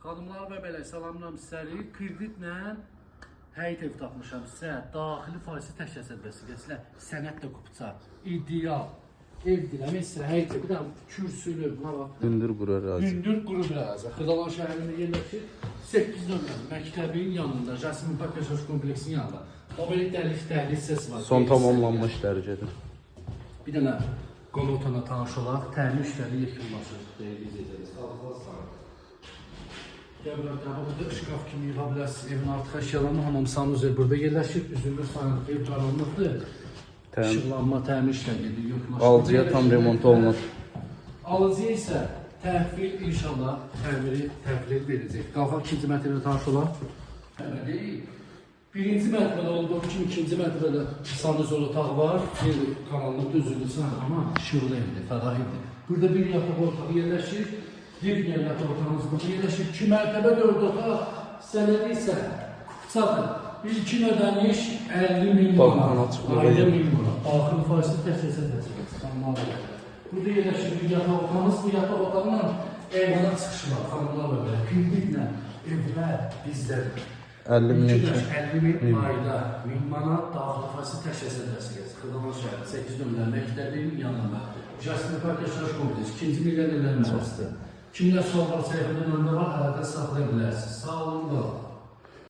Xanımlar və belə salamlam sizləri. Kreditlə həyət ev tapmışam sizə. Daxili faizli təşkil edəsi gətirə. Sənədlə kupça. İdeal. Ev deyirəm, sizə həyət ev. Bir də kürsülü, buna bax. Hündür quru ərazi. Hündür quru ərazi. Xırdalan şəhərində yerləşir. 8 nömrə məktəbin yanında, Jasmin Park yaşayış kompleksinin yanında. O belə dəhliz hissəsi var. Son tamamlanma işləri gedir. Bir dənə qonaq otağına tanış olaq, təmin işləri yekunlaşır. Deyil izləyəcəksiniz. Burada şkaf kimi yığa bilərsiniz. Evin artıq əşyalarını hamamsanız burada yerləşir. Üzümlü sayılır, ev qaranlıqdır. İşıqlanma, təmin işləri gedir, yoxlaşır. Alıcıya tam remont olunur. Alıcıya isə təhvil inşallah təhvil verəcək. Qalxaq ikinci mərtəbədə tanış olaq. Birinci mərtəbədə olduğu kimi ikinci mərtəbədə sanuzor otağı var. Bir qaranlıqda üzülürsən, amma işıqlı evdir, fərah evdir. Burada bir yataq otağı yerləşir. Digər yataq otağımız burada yerləşir. 2 mərtəbə 4 otaq. Sənədi isə kupçadır. İlkin ödəniş 50.000 manat. Ayda 1000 manat. Daxili faizli təşkil edəcək. Burada yerləşir bir yataq otağımız. Bu yataq otağıyla evvela çıxışı var. Xanımlar və belə. Kreditlə evlər bizdədir. 50.000 ayda 1000 manat daxili faizli təşkil edəcək. Xırdalan şəhəri 8 nömrə məktəbin yanında. Jasmin Park yaşayış kompleksi 2-ci millət eləməsidir. Kimlər sual var, səhifədə nömrə var, hərəkət saxlaya bilərsiniz. Sağ olun, qalın.